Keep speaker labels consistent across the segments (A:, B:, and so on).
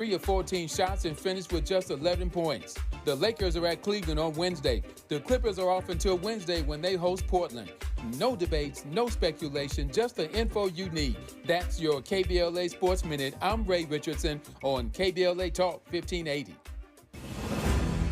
A: 3 of 14 shots and finished with just 11 points. The Lakers are at Cleveland on Wednesday. The Clippers are off until Wednesday when they host Portland. No debates, no speculation, just the info you need. That's your KBLA Sports Minute. I'm Ray Richardson on KBLA Talk 1580.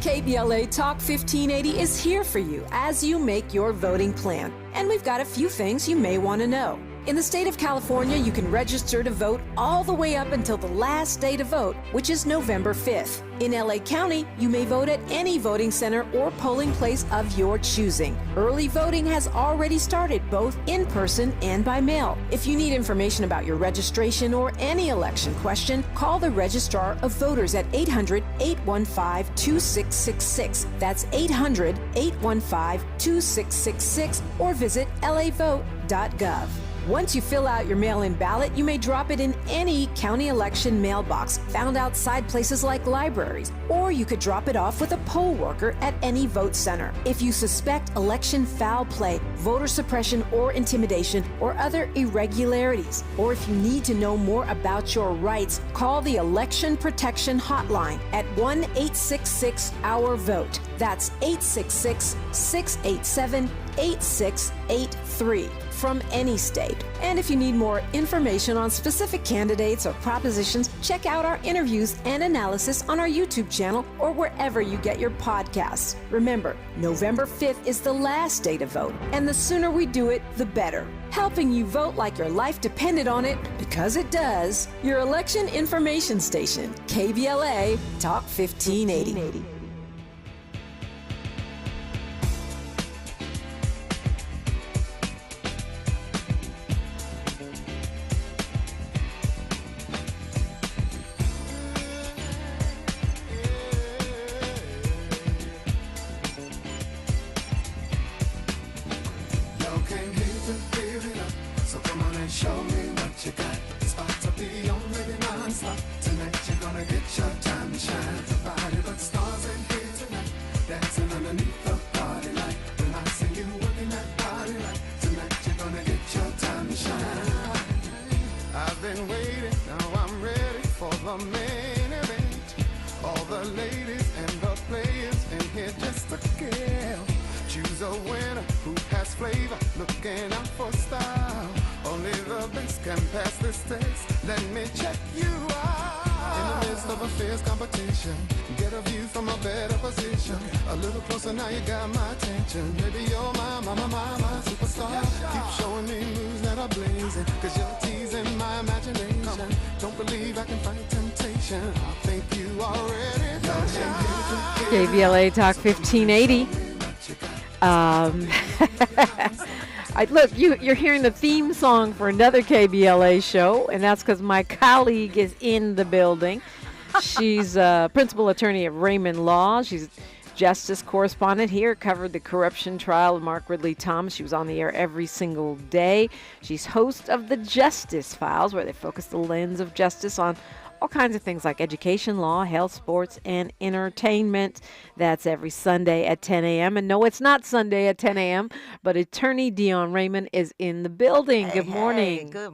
B: KBLA Talk 1580 is here for you as you make your voting plan. And we've got a few things you may want to know. In the state of California, you can register to vote all the way up until the last day to vote, which is November 5th. In LA County, you may vote at any voting center or polling place of your choosing. Early voting has already started, both in person and by mail. If you need information about your registration or any election question, call the Registrar of Voters at 800-815-2666. That's 800-815-2666, or visit lavote.gov. Once you fill out your mail-in ballot, you may drop it in any county election mailbox found outside places like libraries, or you could drop it off with a poll worker at any vote center. If you suspect election foul play, voter suppression or intimidation, or other irregularities, or if you need to know more about your rights, call the Election Protection Hotline at 1-866-OUR-VOTE. That's 866-687-8683. From any state. And if you need more information on specific candidates or propositions, check out our interviews and analysis on our YouTube channel or wherever you get your podcasts. Remember, November 5th is the last day to vote, and the sooner we do it, the better. Helping you vote like your life depended on it, because it does. Your election information station, KBLA Talk 1580.
C: KBLA Talk 1580. Look, you're hearing the theme song for another KBLA show, and that's because my colleague is in the building. She's principal attorney at Raymond Law. She's Justice Correspondent here, covered the corruption trial of Mark Ridley Thomas. She was on the air every single day. She's host of the Justice Files, where they focus the lens of justice on all kinds of things like education, law, health, sports, and entertainment. That's every Sunday at 10 a.m. And no, it's not Sunday at 10 a.m., but attorney Dion Raymond is in the building. Good morning.
D: Hey, good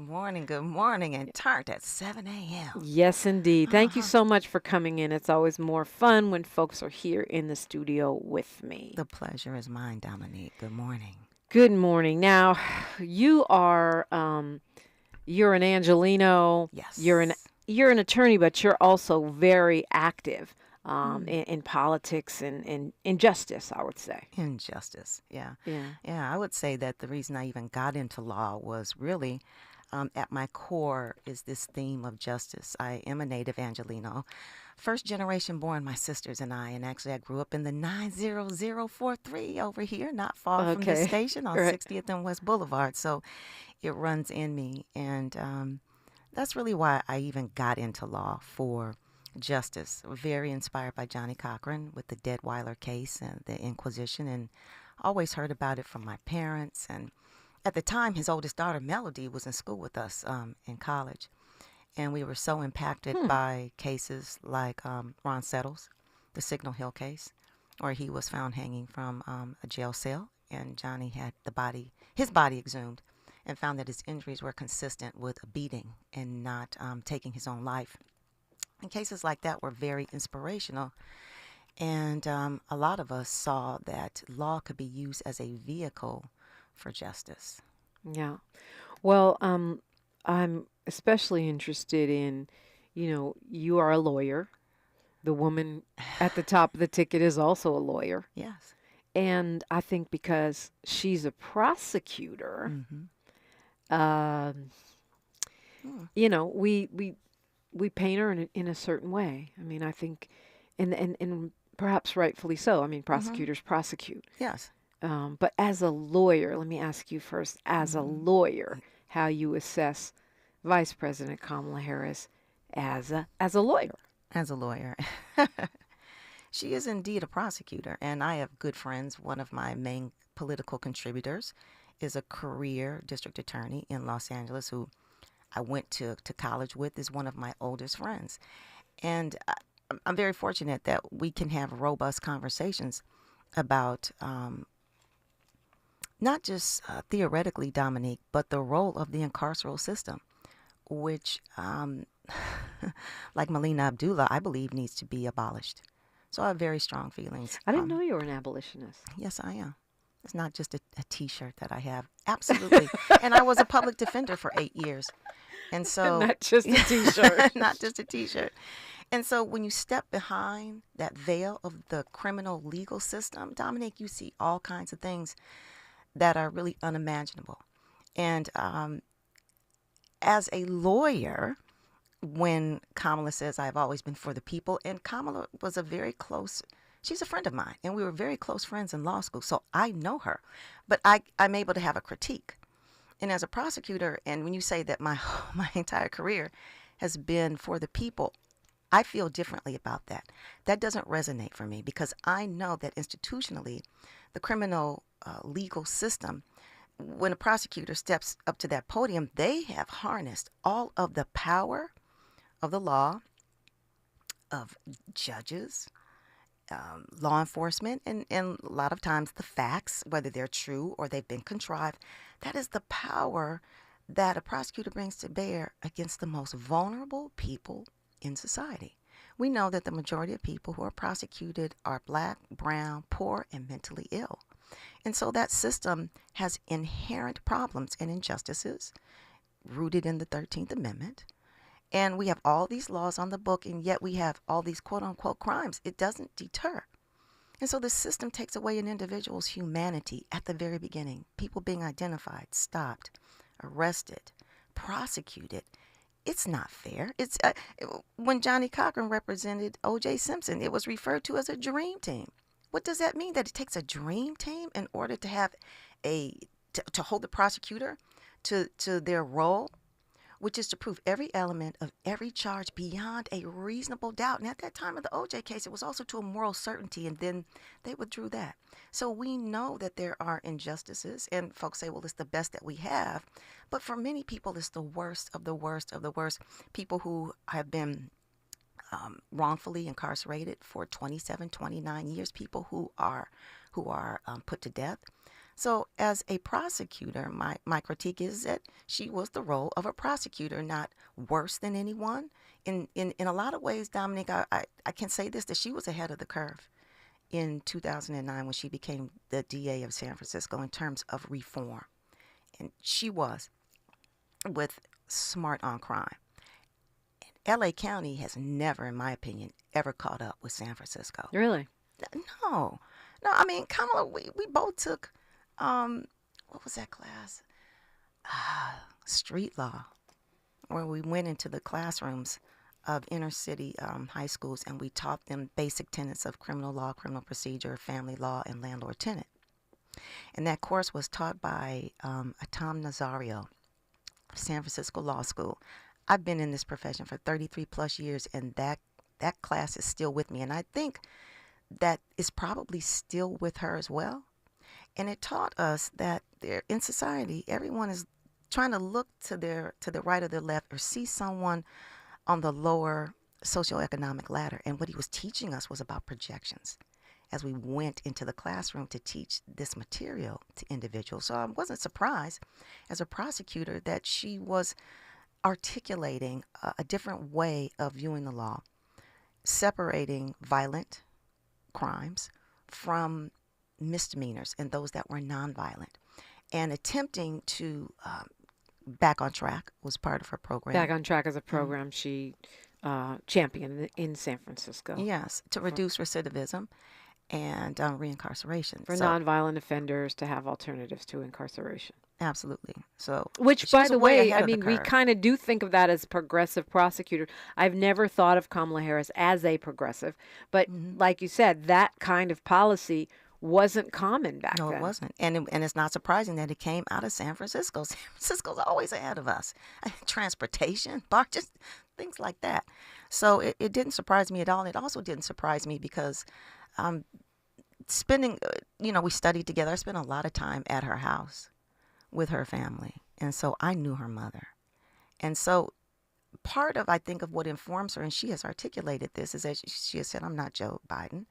D: morning, and tart at 7 a.m.
C: Yes, indeed. Thank you so much for coming in. It's always more fun when folks are here in the studio with me.
D: The pleasure is mine, Dominique. Good morning.
C: Good morning. Now, you are, you're an Angelino.
D: Yes.
C: You're an attorney, but you're also very active in politics and in justice, I would say.
D: In justice, yeah. I would say that the reason I even got into law was really, at my core, is this theme of justice. I am a native Angelino, first generation born, my sisters and I, and actually I grew up in the 90043 over here, not far from the station on 60th and West Boulevard. So it runs in me, and that's really why I even got into law, for justice. Very inspired by Johnny Cochran with the Deadweiler case and the Inquisition, and always heard about it from my parents. And at the time, his oldest daughter, Melody, was in school with us in college. And we were so impacted by cases like Ron Settles, the Signal Hill case, where he was found hanging from a jail cell, and Johnny had his body exhumed, and found that his injuries were consistent with a beating and not taking his own life. And cases like that were very inspirational. And a lot of us saw that law could be used as a vehicle for justice.
C: Yeah. Well, I'm especially interested in, you are a lawyer. The woman at the top of the ticket is also a lawyer.
D: Yes.
C: And I think because she's a prosecutor,
D: Mm-hmm.
C: um,
D: Hmm.
C: we paint her in a certain way. I mean, I think, and perhaps rightfully so. I mean,
D: Mm-hmm.
C: prosecutors prosecute.
D: Yes.
C: But as a lawyer, let me ask you first, as a
D: Mm-hmm.
C: lawyer, how you assess Vice President Kamala Harris as a lawyer.
D: As a lawyer. She is indeed a prosecutor, and I have good friends. One of my main political contributors is a career district attorney in Los Angeles who I went to college with, is one of my oldest friends. And I'm very fortunate that we can have robust conversations about not just theoretically, Dominique, but the role of the incarceral system, which, like Melina Abdullah, I believe needs to be abolished. So I have very strong feelings.
C: I didn't know you were an abolitionist.
D: Yes, I am. It's not just a T-shirt that I have. Absolutely. And I was a public defender for 8 years. And so
C: Not just a T-shirt.
D: not just a T-shirt. And so when you step behind that veil of the criminal legal system, Dominique, you see all kinds of things that are really unimaginable. And as a lawyer, when Kamala says, I've always been for the people, and Kamala was she's a friend of mine, and we were very close friends in law school, so I know her. But I'm able to have a critique. And as a prosecutor, and when you say that my entire career has been for the people, I feel differently about that. That doesn't resonate for me because I know that institutionally, the criminal legal system, when a prosecutor steps up to that podium, they have harnessed all of the power of the law, of judges, law enforcement, and a lot of times the facts, whether they're true or they've been contrived. That is the power that a prosecutor brings to bear against the most vulnerable people in society. We know that the majority of people who are prosecuted are black, brown, poor, and mentally ill. And so that system has inherent problems and injustices rooted in the 13th Amendment. And we have all these laws on the book, and yet we have all these quote-unquote crimes. It doesn't deter. And so the system takes away an individual's humanity at the very beginning. People being identified, stopped, arrested, prosecuted. It's not fair. It's when Johnny Cochran represented O.J. Simpson, it was referred to as a dream team. What does that mean? That it takes a dream team in order to have to hold the prosecutor to their role, which is to prove every element of every charge beyond a reasonable doubt. And at that time of the O.J. case, it was also to a moral certainty, and then they withdrew that. So we know that there are injustices, and folks say, well, it's the best that we have. But for many people, it's the worst of the worst of the worst. People who have been wrongfully incarcerated for 27, 29 years, people who are put to death. So as a prosecutor, my critique is that she was the role of a prosecutor, not worse than anyone. In a lot of ways, Dominique, I can say this, that she was ahead of the curve in 2009 when she became the DA of San Francisco in terms of reform. And she was with smart on crime. And LA County has never, in my opinion, ever caught up with San Francisco.
C: Really?
D: No, I mean, Kamala, we both took, what was that class? Street law, where we went into the classrooms of inner city high schools and we taught them basic tenets of criminal law, criminal procedure, family law, and landlord-tenant. And that course was taught by Tom Nazario of San Francisco Law School. I've been in this profession for 33 plus years, and that class is still with me. And I think that is probably still with her as well. And it taught us that in society, everyone is trying to look to the right or the left or see someone on the lower socioeconomic ladder. And what he was teaching us was about projections as we went into the classroom to teach this material to individuals. So I wasn't surprised as a prosecutor that she was articulating a different way of viewing the law, separating violent crimes from misdemeanors and those that were nonviolent, and attempting to Back on Track was part of her program.
C: Back on Track is a program she championed in San Francisco.
D: Yes, to reduce recidivism and reincarceration.
C: For nonviolent offenders to have alternatives to incarceration.
D: Absolutely. So,
C: which, by the way, I mean, we kind of do think of that as progressive prosecutor. I've never thought of Kamala Harris as a progressive, but like you said, that kind of policy wasn't common back then.
D: No, it wasn't. And it's not surprising that it came out of San Francisco. San Francisco's always ahead of us. Transportation, barges, things like that. So it didn't surprise me at all. It also didn't surprise me because spending, we studied together. I spent a lot of time at her house with her family. And so I knew her mother. And so part of, I think, of what informs her, and she has articulated this, is that she has said, I'm not Joe Biden.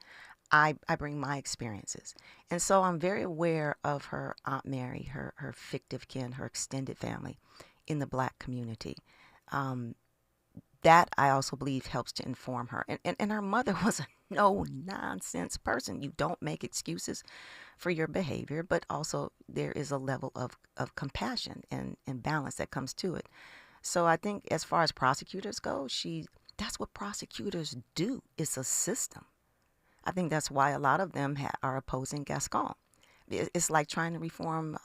D: I bring my experiences. And so I'm very aware of her Aunt Mary, her fictive kin, her extended family in the Black community. That I also believe helps to inform her. And her mother was a no-nonsense person. You don't make excuses for your behavior, but also there is a level of compassion and balance that comes to it. So I think as far as prosecutors go, that's what prosecutors do. It's a system. I think that's why a lot of them are opposing Gascon. It's like trying to reform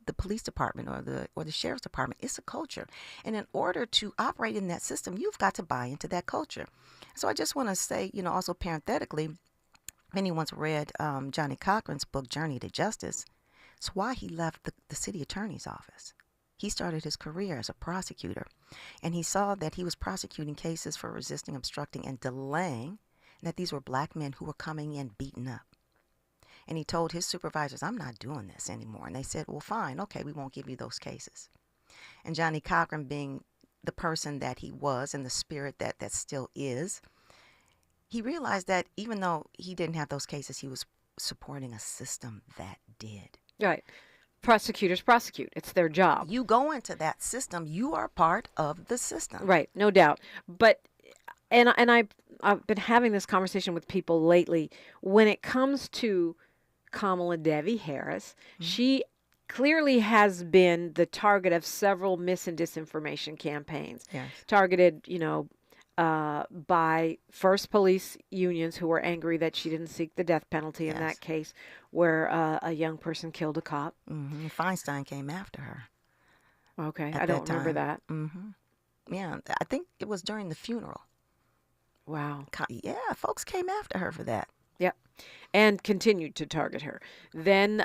D: the police department or the sheriff's department. It's a culture. And in order to operate in that system, you've got to buy into that culture. So I just want to say, also parenthetically, if anyone's read Johnny Cochran's book, Journey to Justice, it's why he left the city attorney's office. He started his career as a prosecutor, and he saw that he was prosecuting cases for resisting, obstructing, and delaying, and that these were Black men who were coming in beaten up. And he told his supervisors, I'm not doing this anymore. And they said, well, fine, okay, we won't give you those cases. And Johnny Cochran, being the person that he was and the spirit that still is, he realized that even though he didn't have those cases, he was supporting a system that did.
C: Right. Prosecutors prosecute. It's their job.
D: You go into that system, you are part of the system.
C: Right, no doubt. But I've been having this conversation with people lately. When it comes to Kamala Devi Harris, she clearly has been the target of several mis and disinformation campaigns.
D: Yes.
C: Targeted, by first police unions who were angry that she didn't seek the death penalty in that case where a young person killed a cop.
D: Mm-hmm. Feinstein came after her.
C: Okay, I don't remember that.
D: Mm-hmm. Yeah, I think it was during the funeral.
C: Wow.
D: Yeah, folks came after her for that.
C: Yep. And continued to target her. Then,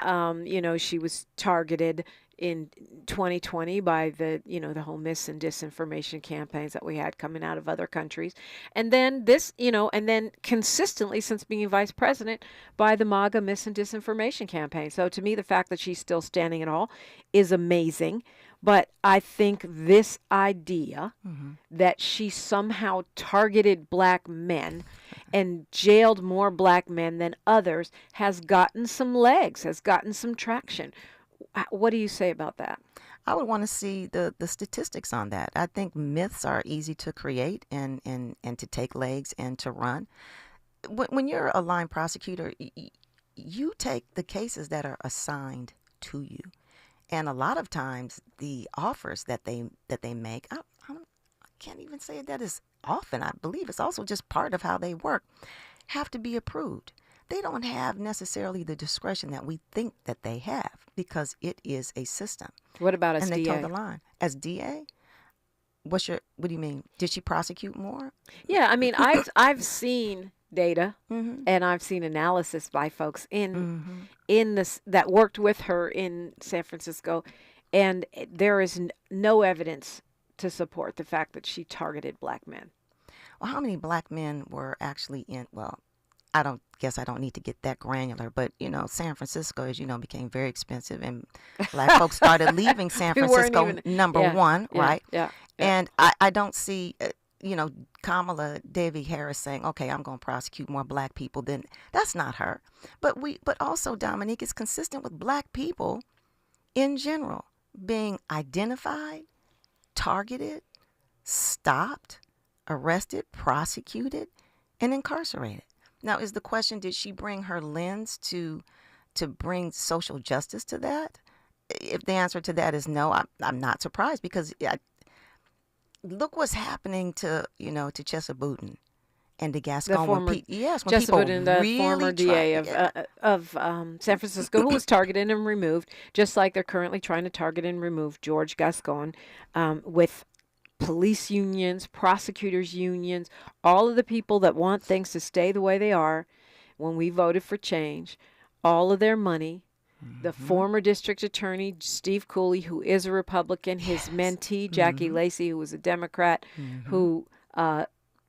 C: she was targeted in 2020 by the whole mis and disinformation campaigns that we had coming out of other countries. And then and then consistently since being vice president by the MAGA mis and disinformation campaign. So to me, the fact that she's still standing at all is amazing. But I think this idea that she somehow targeted Black men and jailed more Black men than others has gotten some legs, has gotten some traction. What do you say about that?
D: I would want to see the statistics on that. I think myths are easy to create and to take legs and to run. When you're a line prosecutor, you take the cases that are assigned to you. And a lot of times the offers that they make, I can't even say that is often. I believe it's also just part of how they work, have to be approved. They don't have necessarily the discretion that we think that they have because it is a system.
C: What about as DA?
D: And they toe the line. As DA? What do you mean? Did she prosecute more?
C: Yeah, I mean, I've seen data and I've seen analysis by folks in this that worked with her in San Francisco, and there is no evidence to support the fact that she targeted Black men.
D: Well, how many Black men were actually in? Well, I don't need to get that granular, but San Francisco, as you know, became very expensive, and Black folks started leaving San Francisco number one, right? Yeah. And I don't see. Kamala Devi Harris saying, okay, I'm going to prosecute more Black people. Then that's not her. But also, Dominique, is consistent with Black people in general being identified, targeted, stopped, arrested, prosecuted, and incarcerated. Now, is the question, did she bring her lens to bring social justice to that? If the answer to that is no, I'm not surprised, because look what's happening to Chesa Boudin and to Gascon.
C: The former
D: Chesa
C: Boudin, the former DA of San Francisco, who was targeted and removed, just like they're currently trying to target and remove George Gascon, with police unions, prosecutors unions, all of the people that want things to stay the way they are. When we voted for change, all of their money, the former district attorney, Steve Cooley, who is a Republican, his mentee, Jackie Lacey, who was a Democrat, who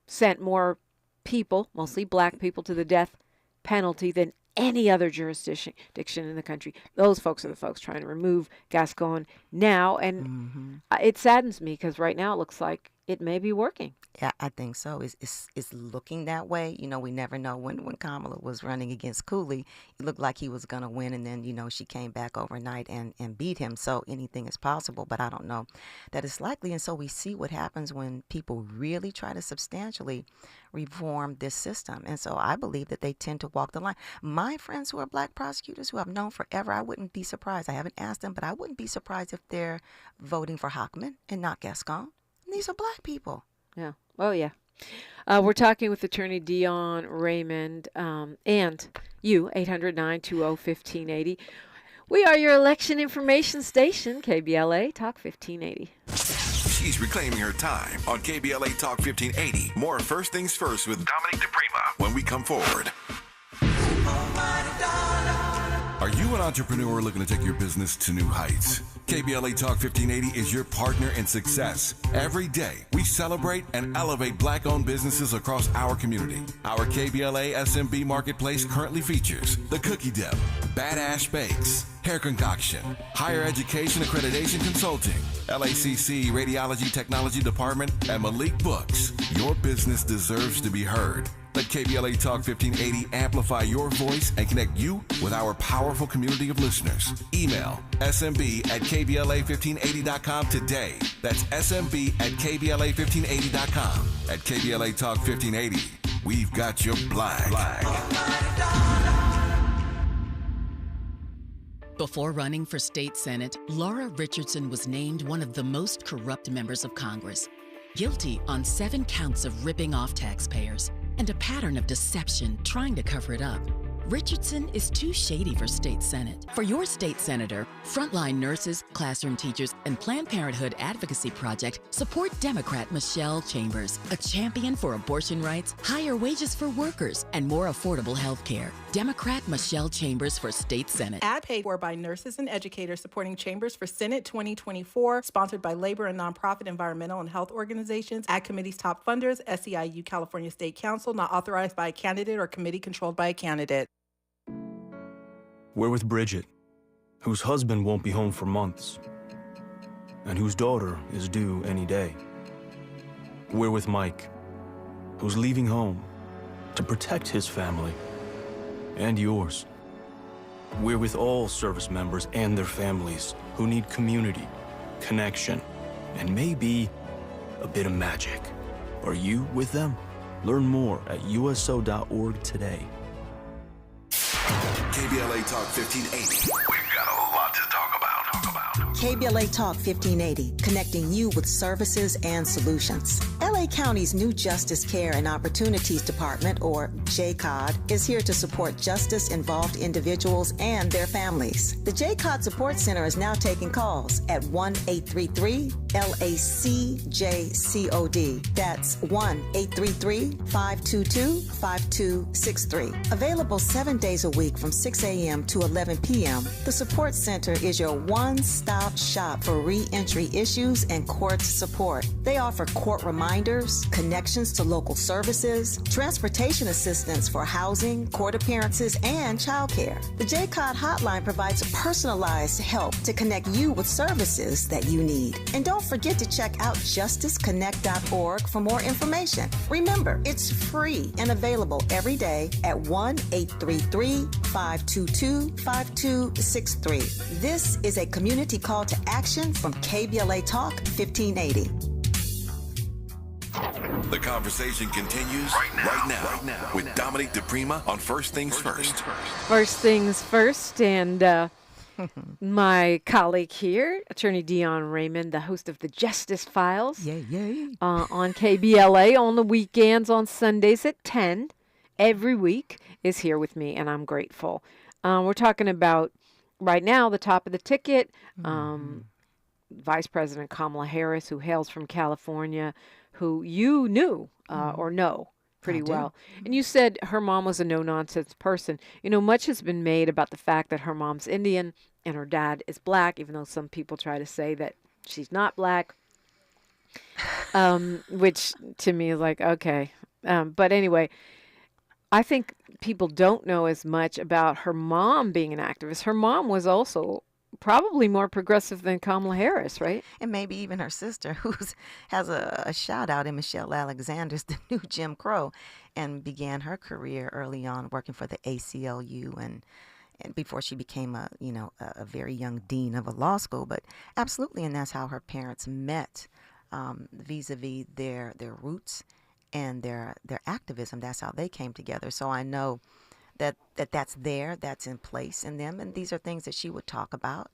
C: sent more people, mostly black people, to the death penalty than any other jurisdiction in the country. Those folks are the folks trying to remove Gascon now. And it saddens me, because right now it looks like it may be working.
D: Yeah, I think so. It's looking that way. We never know. When Kamala was running against Cooley, it looked like he was going to win, and then, she came back overnight and beat him. So anything is possible, but I don't know that it's likely. And so we see what happens when people really try to substantially reform this system. And so I believe that they tend to walk the line. My friends who are black prosecutors, who I've known forever, I wouldn't be surprised. I haven't asked them, but I wouldn't be surprised if they're voting for Hochman and not Gascon. And these are black people.
C: Yeah. Oh, yeah. We're talking with attorney Dion Raymond and you, 800-920-1580. We are your election information station, KBLA Talk 1580.
E: She's reclaiming her time on KBLA Talk 1580. More First Things First with Dominique DiPrima when we come forward. Are you an entrepreneur looking to take your business to new heights? KBLA Talk 1580 is your partner in success. Every day, we celebrate and elevate black-owned businesses across our community. Our KBLA SMB Marketplace currently features The Cookie Dip, Badass Bakes, Hair Concoction, Higher Education Accreditation Consulting, LACC Radiology Technology Department, and Malik Books. Your business deserves to be heard. Let KBLA Talk 1580 amplify your voice and connect you with our powerful community of listeners. Email smb@kbla1580.com today. That's smb@kbla1580.com. At KBLA Talk 1580, we've got your flag.
F: Before running for state senate, Laura Richardson was named one of the most corrupt members of Congress, guilty on 7 counts of ripping off taxpayers and a pattern of deception trying to cover it up. Richardson is too shady for state senate. For your state senator, frontline nurses, classroom teachers, and Planned Parenthood Advocacy Project support Democrat Michelle Chambers, a champion for abortion rights, higher wages for workers, and more affordable health care. Democrat Michelle Chambers for state senate.
G: Ad paid for by nurses and educators supporting Chambers for Senate 2024, sponsored by labor and nonprofit environmental and health organizations, Ad Committee's top funders, SEIU California State Council, not authorized by a candidate or committee controlled by a candidate.
H: We're with Bridget, whose husband won't be home for months, and whose daughter is due any day. We're with Mike, who's leaving home to protect his family and yours. We're with all service members and their families who need community, connection, and maybe a bit of magic. Are you with them? Learn more at uso.org today.
E: KBLA Talk 1580. We've got a lot to talk about.
I: KBLA Talk 1580, connecting you with services and solutions. LA County's new Justice Care and Opportunities Department, or JCOD, is here to support justice-involved individuals and their families. The JCOD Support Center is now taking calls at 1-833-LACJCOD. That's 1-833-522-5263. Available 7 days a week from 6 a.m. to 11 p.m., the Support Center is your one-stop shop for re-entry issues and court support. They offer court reminders, connections to local services, transportation assistance for housing, court appearances, and childcare. The JCOD hotline provides personalized help to connect you with services that you need. And don't forget to check out justiceconnect.org for more information. Remember, it's free and available every day at 1-833-522-5263. This is a community call to action from KBLA Talk 1580.
E: The conversation continues right now with Dominique DiPrima on First Things First.
C: First things first, and my colleague here, Attorney Dion Raymond, the host of the Justice Files. On KBLA on the weekends, on Sundays at 10, every week, is here with me, and I'm grateful. We're talking about, right now, the top of the ticket, Vice President Kamala Harris, who hails from California, who you knew or know pretty well. And you said her mom was a no-nonsense person. You know, much has been made about the fact that her mom's Indian and her dad is black, even though some people try to say that she's not black, which to me is like, okay. But anyway, I think people don't know as much about her mom being an activist. Her mom was also probably more progressive than Kamala Harris, right?
D: And maybe even her sister, who has a shout out in Michelle Alexander's The New Jim Crow, and began her career early on working for the ACLU and before she became a very young dean of a law school. But absolutely, and that's how her parents met, vis-a-vis their roots and their activism. That's how they came together. So I know that's there, that's in place in them, and these are things that she would talk about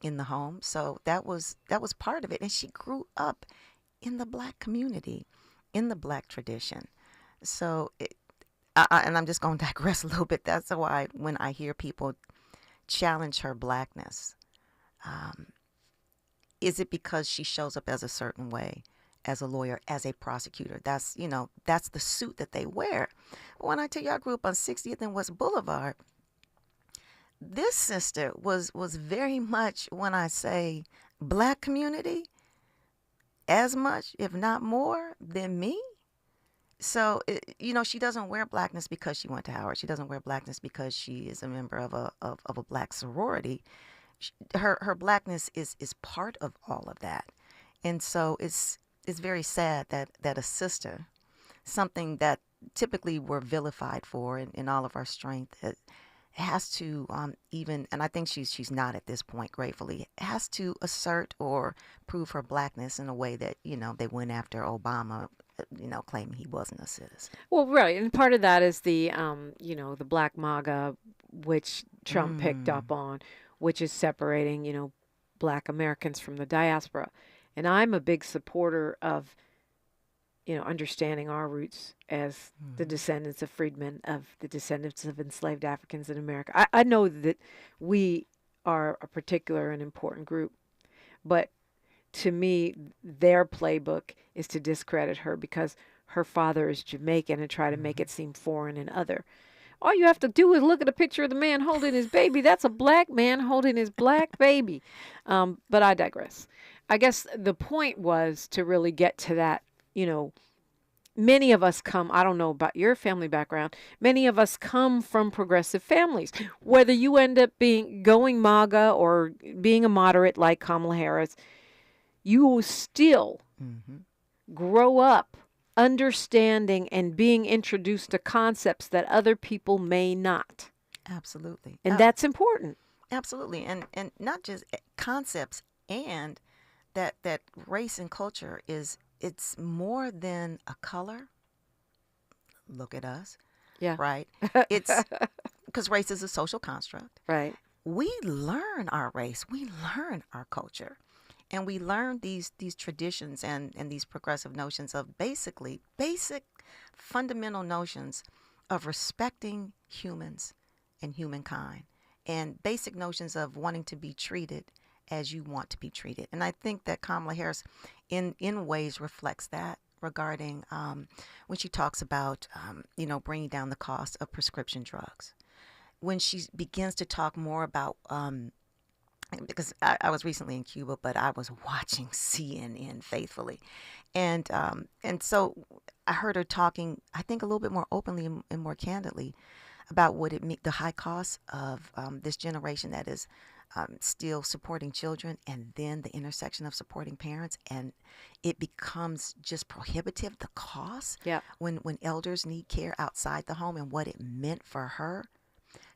D: in the home. So that was part of it, and she grew up in the black community, in the black tradition. So, and I'm just going to digress a little bit. That's why when I hear people challenge her blackness, is it because she shows up as a certain way? As a lawyer, as a prosecutor, that's the suit that they wear. When I tell you I grew up on 60th and West Boulevard, this sister was very much, when I say black community, as much, if not more, than me. So, she doesn't wear blackness because she went to Howard. She doesn't wear blackness because she is a member of a black sorority. Her blackness is part of all of that. And so it's very sad that a sister, something that typically we're vilified for in all of our strength, it has to even, and I think she's not at this point, gratefully, has to assert or prove her blackness in a way that, they went after Obama, claiming he wasn't a citizen.
C: Well, right. And part of that is the, the black MAGA, which Trump picked up on, which is separating, black Americans from the diaspora. And I'm a big supporter of, understanding our roots as the descendants of freedmen, of the descendants of enslaved Africans in America. I know that we are a particular and important group, but to me, their playbook is to discredit her because her father is Jamaican and try to make it seem foreign and other. All you have to do is look at a picture of the man holding his baby. That's a black man holding his black baby. But I digress. I guess the point was to really get to that, many of us come, I don't know about your family background, many of us come from progressive families. Whether you end up going MAGA or being a moderate like Kamala Harris, you will still grow up understanding and being introduced to concepts that other people may not.
D: Absolutely.
C: And that's important.
D: Absolutely. And not just concepts, and that race and culture it's more than a color. Look at us.
C: Yeah.
D: Right? It's because race is a social construct.
C: Right.
D: We learn our race. We learn our culture. And we learn these traditions and these progressive notions of basic fundamental notions of respecting humans and humankind, and basic notions of wanting to be treated as you want to be treated. And I think that Kamala Harris in ways reflects that regarding when she talks about, bringing down the cost of prescription drugs. When she begins to talk more about because I was recently in Cuba, but I was watching CNN faithfully. And so I heard her talking, I think, a little bit more openly and more candidly about what it means, the high cost of this generation that is still supporting children, and then the intersection of supporting parents. And it becomes just prohibitive, the cost, when elders need care outside the home, and what it meant for her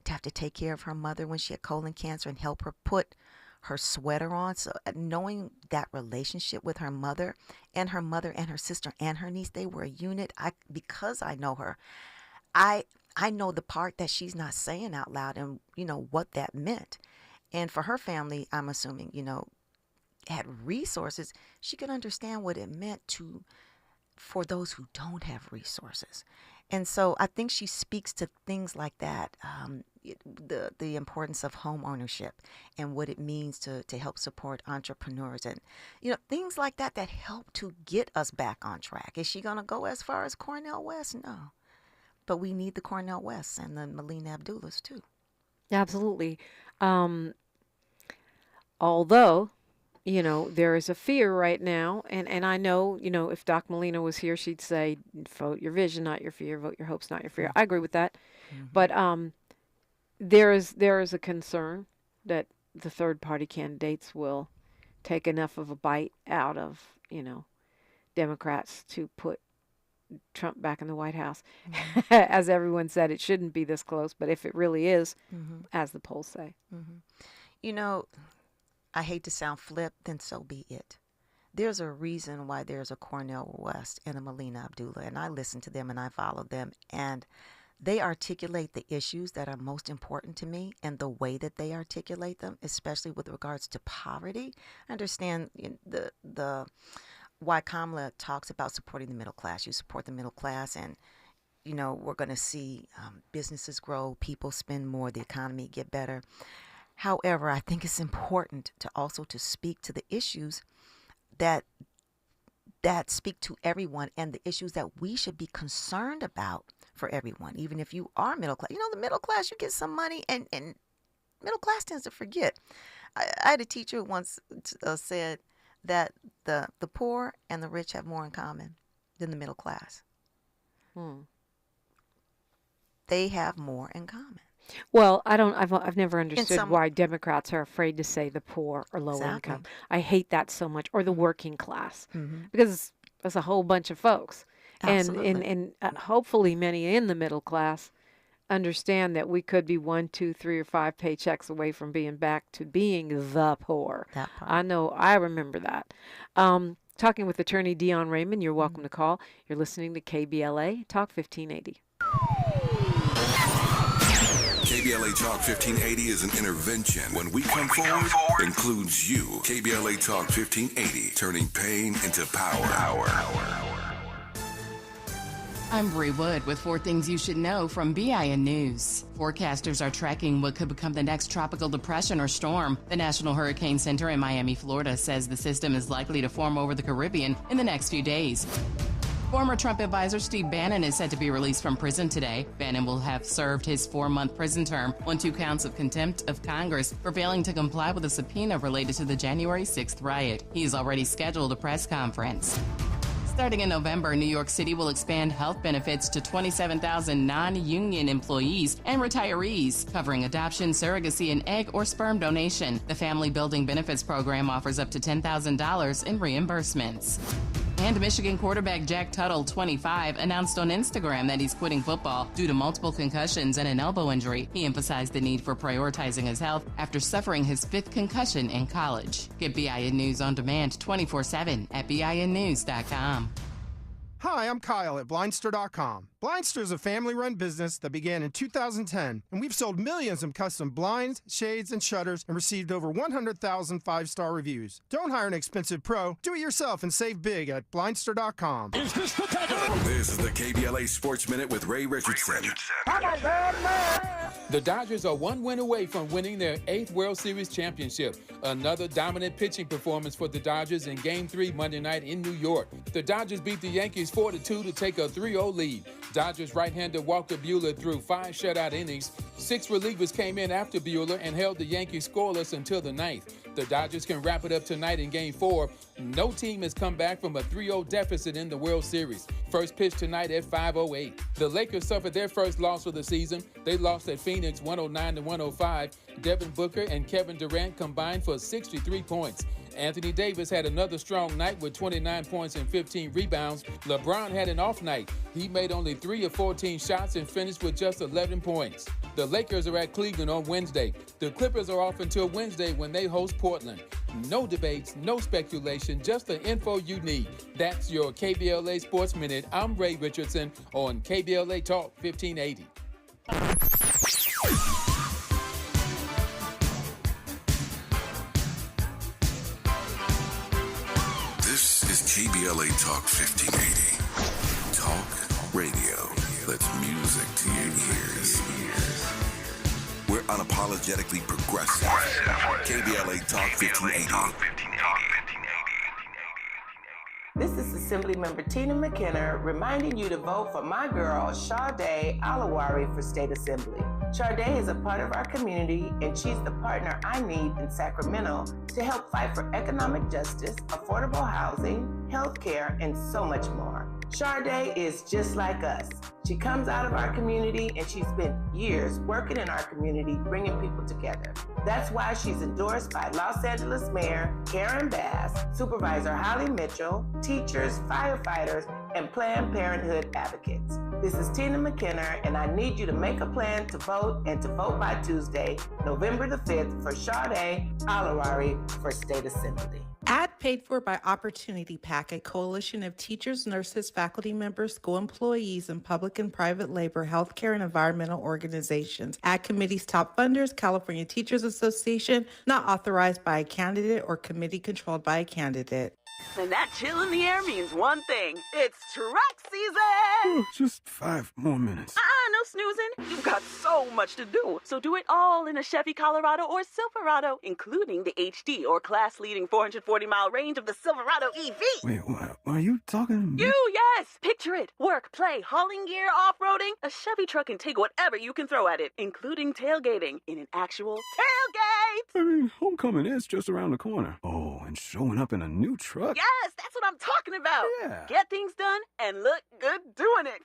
D: to have to take care of her mother when she had colon cancer and help her put her sweater on. So knowing that relationship with her mother and her sister and her niece, they were a unit. Because I know her, I know the part that she's not saying out loud and, what that meant. And for her family, I'm assuming, had resources, she could understand what it meant for those who don't have resources. And so I think she speaks to things like that, the importance of home ownership and what it means to help support entrepreneurs and, things like that help to get us back on track. Is she going to go as far as Cornel West? No. But we need the Cornel Wests and the Melina Abdullahs too.
C: Absolutely. Although, there is a fear right now, and I know, if Doc Molina was here, she'd say, vote your vision, not your fear, vote your hopes, not your fear. I agree with that. Mm-hmm. But there is a concern that the third-party candidates will take enough of a bite out of, Democrats to put Trump back in the White House. Mm-hmm. As everyone said, it shouldn't be this close, but if it really is, as the polls say.
D: Mm-hmm. I hate to sound flip, then so be it. There's a reason why there's a Cornel West and a Melina Abdullah, and I listen to them and I follow them, and they articulate the issues that are most important to me and the way that they articulate them, especially with regards to poverty. I understand the why Kamala talks about supporting the middle class. You support the middle class and, we're going to see businesses grow, people spend more, the economy get better. However, I think it's important to also to speak to the issues that speak to everyone and the issues that we should be concerned about for everyone, even if you are middle class. The middle class, you get some money and middle class tends to forget. I had a teacher who once said that the poor and the rich have more in common than the middle class. They have more in common.
C: Well, I've never understood why Democrats are afraid to say the poor or low income. I hate that so much, or the working class, because that's a whole bunch of folks. Absolutely. And hopefully many in the middle class understand that we could be 1, 2, 3, or 5 paychecks away from being back to being the poor.
D: That part.
C: I remember that. Talking with attorney Dion Raymond, you're welcome to call. You're listening to KBLA Talk 1580.
E: KBLA Talk 1580 is an intervention. When we come forward, includes you. KBLA Talk 1580, turning pain into power.
J: I'm Bree Wood with 4 things you should know from BIN News. Forecasters are tracking what could become the next tropical depression or storm. The National Hurricane Center in Miami, Florida says the system is likely to form over the Caribbean in the next few days. Former Trump advisor Steve Bannon is set to be released from prison today. Bannon will have served his 4-month prison term on 2 counts of contempt of Congress for failing to comply with a subpoena related to the January 6th riot. He's already scheduled a press conference. Starting in November, New York City will expand health benefits to 27,000 non-union employees and retirees, covering adoption, surrogacy, and egg or sperm donation. The Family Building Benefits Program offers up to $10,000 in reimbursements. And Michigan quarterback Jack Tuttle, 25, announced on Instagram that he's quitting football due to multiple concussions and an elbow injury. He emphasized the need for prioritizing his health after suffering his 5th concussion in college. Get BIN News on demand 24/7 at BINnews.com.
K: Hi, I'm Kyle at Blindster.com. Blindster is a family-run business that began in 2010, and we've sold millions of custom blinds, shades, and shutters and received over 100,000 five-star reviews. Don't hire an expensive pro. Do it yourself and save big at Blindster.com.
E: Is this the time? This is the KBLA Sports Minute with Ray Richardson.
A: The Dodgers are 1 win away from winning their 8th World Series championship. Another dominant pitching performance for the Dodgers in Game 3 Monday night in New York. The Dodgers beat the Yankees 4-2 to take a 3-0 lead. Dodgers right-hander Walker Buehler threw 5 shutout innings. 6 relievers came in after Buehler and held the Yankees scoreless until the 9th. The Dodgers can wrap it up tonight in Game 4. No team has come back from a 3-0 deficit in the World Series. First pitch tonight at 5:08. The Lakers suffered their first loss of the season. They lost at Phoenix 109-105. Devin Booker and Kevin Durant combined for 63 points. Anthony Davis had another strong night with 29 points and 15 rebounds. LeBron had an off night. He made only 3 of 14 shots and finished with just 11 points. The Lakers are at Cleveland on Wednesday. The Clippers are off until Wednesday when they host Portland. No debates, no speculation, just the info you need. That's your KBLA Sports Minute. I'm Ray Richardson on KBLA Talk 1580.
E: This is KBLA Talk 1580. Talk radio that's music to your ears. We're unapologetically progressive. KBLA Talk 1580.
L: This is Assemblymember Tina McKenna reminding you to vote for my girl, Sade Alawari, for State Assembly. Sade is a part of our community, and she's the partner I need in Sacramento to help fight for economic justice, affordable housing, health care, and so much more. Sade is just like us. She comes out of our community, and she spent years working in our community, bringing people together. That's why she's endorsed by Los Angeles Mayor Karen Bass, Supervisor Holly Mitchell, teachers, firefighters, and Planned Parenthood advocates. This is Tina McKenna, and I need you to make a plan to vote and to vote by Tuesday, November the 5th, for Sade Alawari for State Assembly.
G: Ad paid for by Opportunity PAC, a coalition of teachers, nurses, faculty members, school employees, and public and private labor, healthcare, and environmental organizations. Ad committee's top funders, California Teachers Association, not authorized by a candidate or committee controlled by a candidate.
M: And that chill in the air means one thing. It's truck season!
H: Just 5 more minutes.
M: No snoozing. You've got so much to do. So do it all in a Chevy Colorado or Silverado, including the HD or class-leading 440-mile range of the Silverado EV.
H: Wait, what? Are you talking to me?
M: You, yes! Picture it. Work, play, hauling gear, off-roading. A Chevy truck can take whatever you can throw at it, including tailgating in an actual tailgate!
H: I mean, homecoming is just around the corner. Oh, and showing up in a new truck.
M: Yes, that's what I'm talking about.
H: Yeah.
M: Get things done and look good doing it.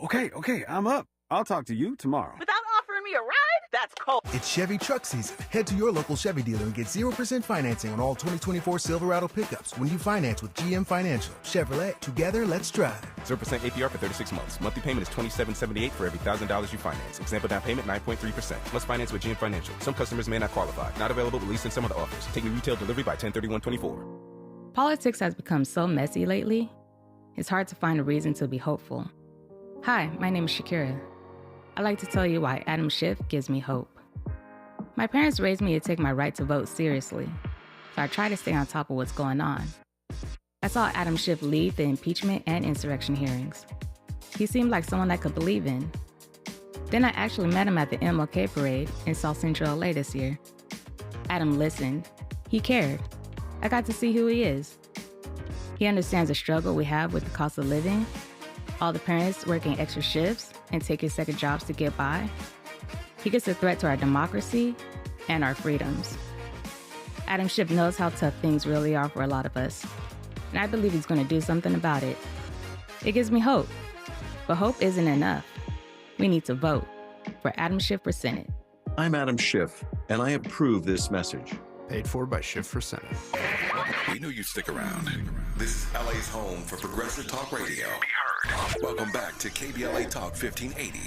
H: Okay, I'm up. I'll talk to you tomorrow.
M: Without offering me a ride? That's cold.
N: It's Chevy truck season. Head to your local Chevy dealer and get 0% financing on all 2024 Silverado pickups when you finance with GM Financial. Chevrolet, together, let's drive.
O: 0% APR for 36 months. Monthly payment is $27.78 for every $1,000 you finance. Example down payment 9.3%. Must finance with GM Financial. Some customers may not qualify. Not available at least in some of the offers. Take new retail delivery by 10/31/24.
P: Politics has become so messy lately, it's hard to find a reason to be hopeful. Hi, my name is Shakira. I'd like to tell you why Adam Schiff gives me hope. My parents raised me to take my right to vote seriously, so I try to stay on top of what's going on. I saw Adam Schiff lead the impeachment and insurrection hearings. He seemed like someone I could believe in. Then I actually met him at the MLK parade in South Central LA this year. Adam listened. He cared. I got to see who he is. He understands the struggle we have with the cost of living, all the parents working extra shifts and taking second jobs to get by. He gets a threat to our democracy and our freedoms. Adam Schiff knows how tough things really are for a lot of us, and I believe he's going to do something about it. It gives me hope, but hope isn't enough. We need to vote for Adam Schiff for Senate.
Q: I'm Adam Schiff, and I approve this message.
R: Paid for by Schiff for Senate.
E: We knew you'd stick around. This is LA's home for progressive talk radio. Welcome back to KBLA Talk 1580.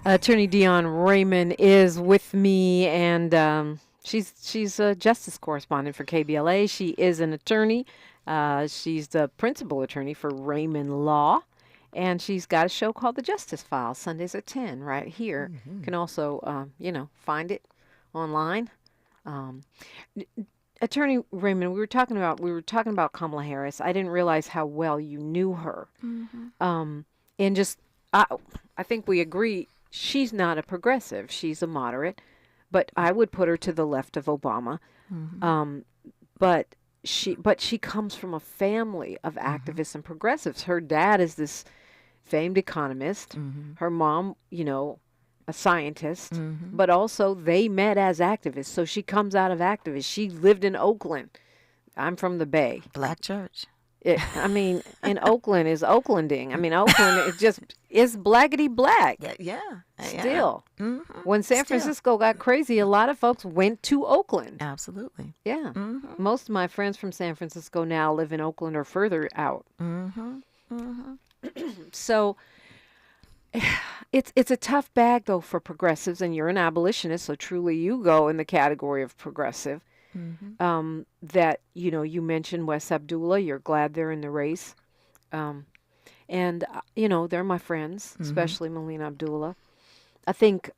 C: Attorney Dion Raymond is with me, and she's a justice correspondent for KBLA. She is an attorney. She's the principal attorney for Raymond Law, and she's got a show called The Justice Files, Sundays at 10, right here. Mm-hmm. You can also, find it online. Attorney Raymond, we were talking about Kamala Harris. I didn't realize how well you knew her. Mm-hmm. I think we agree she's not a progressive. She's a moderate, but I would put her to the left of Obama. Mm-hmm. But she comes from a family of activists and progressives. Her dad is this famed economist. Mm-hmm. Her mom, a scientist, but also they met as activists. So she comes out of activists. She lived in Oakland. I'm from the Bay.
D: Black church.
C: I mean, in Oakland is Oaklanding. I mean, Oakland is blackety black. Still.
D: Mm-hmm.
C: When San Francisco got crazy, a lot of folks went to Oakland.
D: Absolutely.
C: Yeah.
D: Mm-hmm.
C: Most of my friends from San Francisco now live in Oakland or further out.
D: Mm-hmm. Mm-hmm.
C: So it's a tough bag, though, for progressives, and you're an abolitionist, so truly you go in the category of progressive.
D: Mm-hmm.
C: That, you mentioned Wes Abdullah. You're glad they're in the race. And, they're my friends, especially Melina Abdullah. I think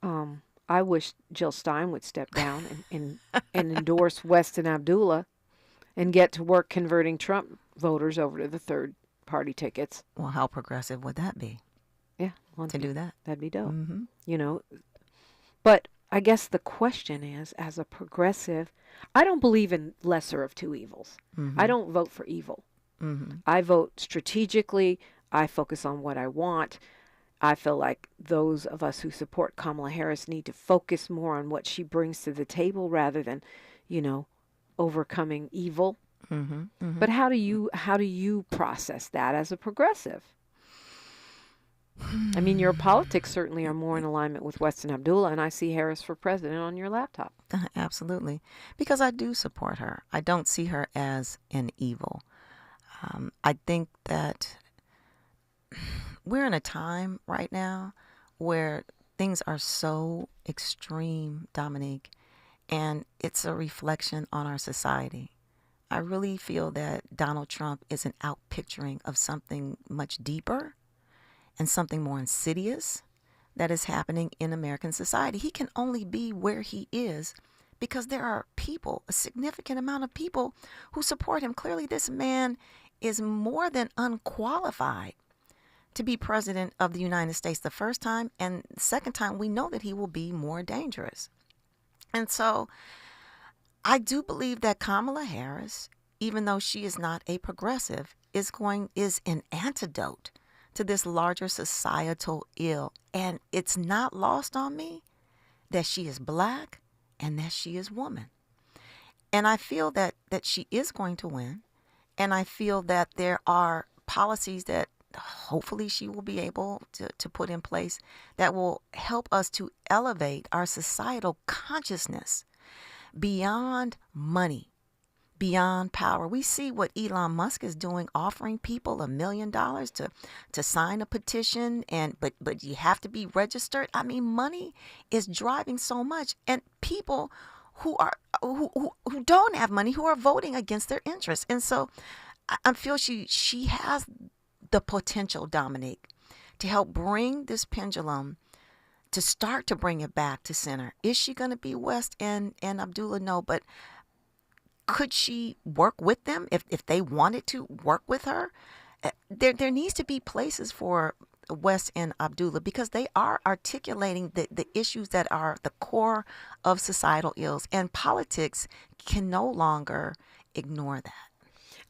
C: I wish Jill Stein would step down and endorse Weston Abdullah and get to work converting Trump voters over to the third party tickets.
D: Well, how progressive would that be?
C: Yeah.
D: To do that.
C: That'd be dope.
D: Mm-hmm.
C: But I guess the question is, as a progressive, I don't believe in lesser of two evils.
D: Mm-hmm.
C: I don't vote for evil.
D: Mm-hmm.
C: I vote strategically. I focus on what I want. I feel like those of us who support Kamala Harris need to focus more on what she brings to the table rather than, overcoming evil.
D: Mm-hmm. Mm-hmm.
C: But how do you process that as a progressive? I mean, your politics certainly are more in alignment with Weston Abdullah, and I see Harris for president on your laptop.
D: Absolutely. Because I do support her. I don't see her as an evil. I think that we're in a time right now where things are so extreme, Dominique, and it's a reflection on our society. I really feel that Donald Trump is an outpicturing of something much deeper and something more insidious that is happening in American society. He can only be where he is because there are people, a significant amount of people who support him. Clearly, this man is more than unqualified to be president of the United States the first time, and the second time we know that he will be more dangerous. And so I do believe that Kamala Harris, even though she is not a progressive, is an antidote to this larger societal ill. And it's not lost on me that she is black and that she is woman. And I feel that she is going to win. And I feel that there are policies that hopefully she will be able to put in place that will help us to elevate our societal consciousness beyond money, beyond power. We see what Elon Musk is doing, offering people $1 million to sign a petition, but you have to be registered. I mean, money is driving so much, and people who don't have money, who are voting against their interests. And so I feel she has the potential, Dominique, to help bring this pendulum, to start to bring it back to center. Is she going to be West and Abdullah? No, but could she work with them if they wanted to work with her? There needs to be places for West and Abdullah because they are articulating the issues that are the core of societal ills, and politics can no longer ignore that.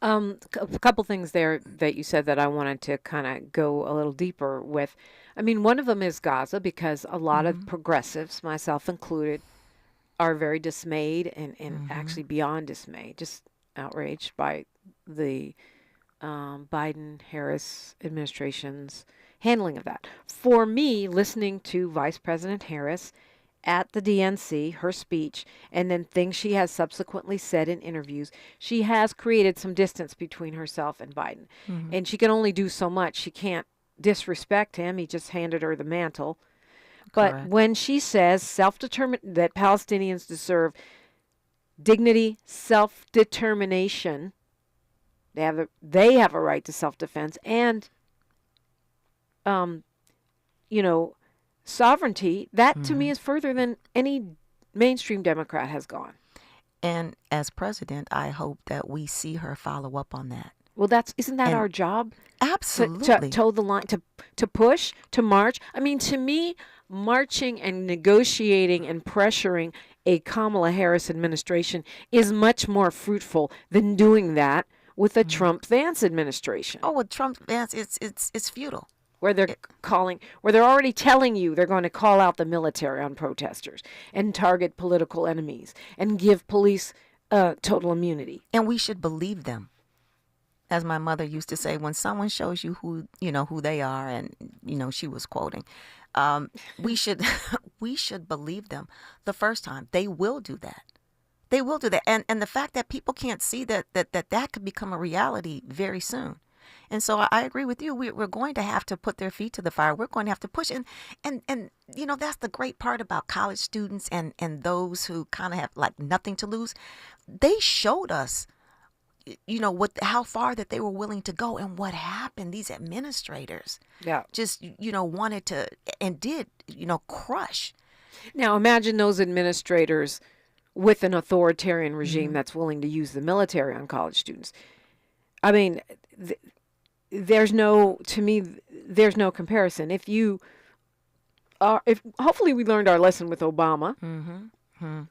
C: A couple things there that you said that I wanted to kind of go a little deeper with. I mean, one of them is Gaza, because a lot of progressives, myself included, are very dismayed and actually beyond dismay, just outraged by the Biden-Harris administration's handling of that. For me, listening to Vice President Harris at the DNC, her speech, and then things she has subsequently said in interviews, she has created some distance between herself and Biden. And she can only do so much. She can't disrespect him. He just handed her the mantle. But
D: Correct.
C: when she says that Palestinians deserve dignity, self-determination, they have a right to self-defense, and sovereignty, that to me is further than any mainstream Democrat has gone.
D: And as president, I hope that we see her follow up on that.
C: Well, isn't that our job?
D: Absolutely.
C: To toe the line, to push, to march. I mean, to me, marching and negotiating and pressuring a Kamala Harris administration is much more fruitful than doing that with a Trump-Vance administration.
D: Oh, with Trump-Vance, it's futile.
C: Where they're already telling you they're going to call out the military on protesters and target political enemies and give police total immunity.
D: And we should believe them. as my mother used to say, when someone shows you who they are, and she was quoting, we should believe them the first time. They will do that. They will do that. And the fact that people can't see that could become a reality very soon. And so I agree with you. We're going to have to put their feet to the fire. We're going to have to push. And that's the great part about college students and those who kind of have like nothing to lose. They showed us, how far that they were willing to go and what happened. These administrators just, wanted to and did, crush.
C: Now imagine those administrators with an authoritarian regime that's willing to use the military on college students. I mean, there's no comparison. If hopefully we learned our lesson with Obama,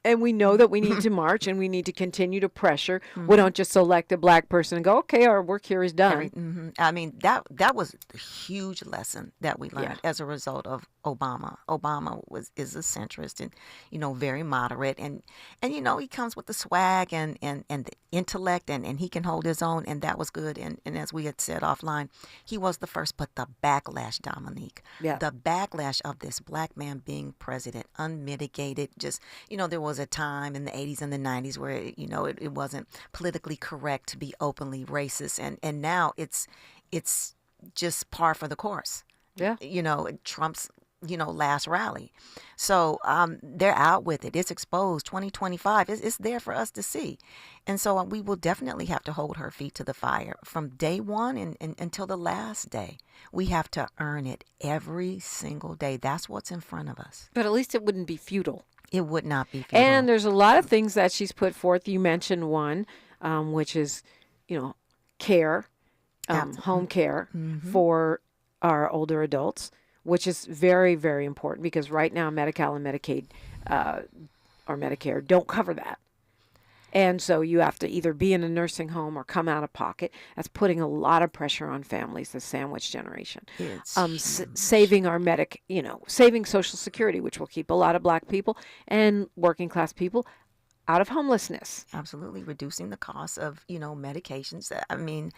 C: and we know that we need to march and we need to continue to pressure. We don't just select a black person and go, okay, our work here is done.
D: I mean, that was a huge lesson that we learned as a result of Obama. Obama is a centrist and, very moderate. And he comes with the swag and the intellect and he can hold his own. And that was good. And as we had said offline, he was the first. But the backlash, Dominique, the backlash of this black man being president, unmitigated, just, there was a time in the 80s and the 90s where, it wasn't politically correct to be openly racist. And now it's just par for the course.
C: Yeah.
D: Trump's, last rally. So they're out with it. It's exposed. 2025, it's there for us to see. And so we will definitely have to hold her feet to the fire from day one and until the last day. We have to earn it every single day. That's what's in front of us.
C: But at least it wouldn't be futile.
D: It would not be futile.
C: And there's a lot of things that she's put forth. You mentioned one, which is, care, home care for our older adults, which is very, very important because right now Medi-Cal and Medicaid or Medicare don't cover that. And so you have to either be in a nursing home or come out of pocket. That's putting a lot of pressure on families, the sandwich generation. Saving our saving Social Security, which will keep a lot of black people and working class people out of homelessness.
D: Absolutely. Reducing the cost of, medications. I mean,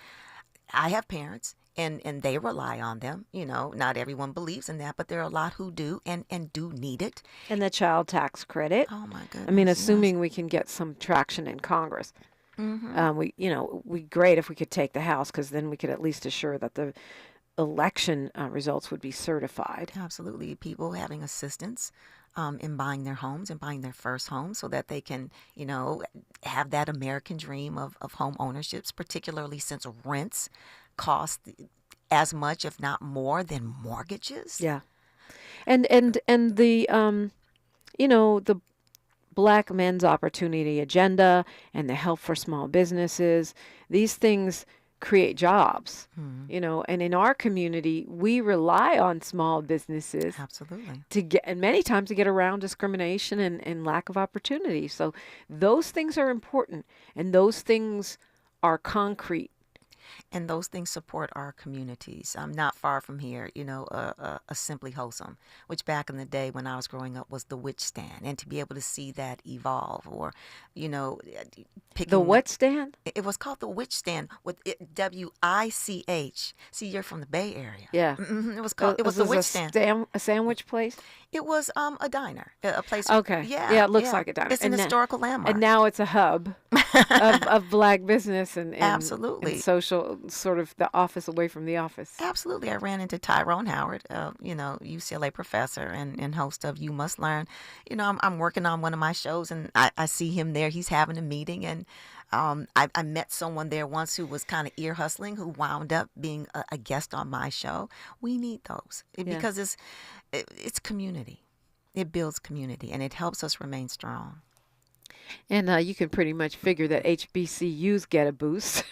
D: I have parents and they rely on them. Not everyone believes in that, but there are a lot who do and do need it.
C: And the child tax credit.
D: Oh my goodness.
C: I mean, assuming we can get some traction in Congress. We great if we could take the House, because then we could at least assure that the election results would be certified.
D: Absolutely. People having assistance in buying their homes and buying their first home so that they can, have that American dream of home ownerships, particularly since rents cost as much, if not more, than mortgages.
C: Yeah. And the, the Black Men's Opportunity Agenda and the help for small businesses, these things create jobs, and in our community, we rely on small businesses to get, and many times to get around discrimination and lack of opportunity. So those things are important, and those things are concrete.
D: And those things support our communities. Not far from here, a Simply Wholesome, which back in the day when I was growing up was the Witch Stand. And to be able to see that evolve, or, picking
C: the what stand?
D: It was called the Witch Stand with WICH. See, you're from the Bay Area.
C: Yeah.
D: It was called. It was the Witch Stand.
C: A sandwich place?
D: It was a diner, a place.
C: Okay.
D: Yeah,
C: it looks like a diner.
D: It's an historical landmark.
C: And now it's a hub of black business and
D: absolutely
C: and social, sort of the office away from the office.
D: Absolutely. I ran into Tyrone Howard, UCLA professor and host of You Must Learn. I'm working on one of my shows and I see him there. He's having a meeting, and I met someone there once who was kind of ear hustling, who wound up being a guest on my show. We need those because it's community. It builds community, and it helps us remain strong.
C: And you can pretty much figure that HBCUs get a boost.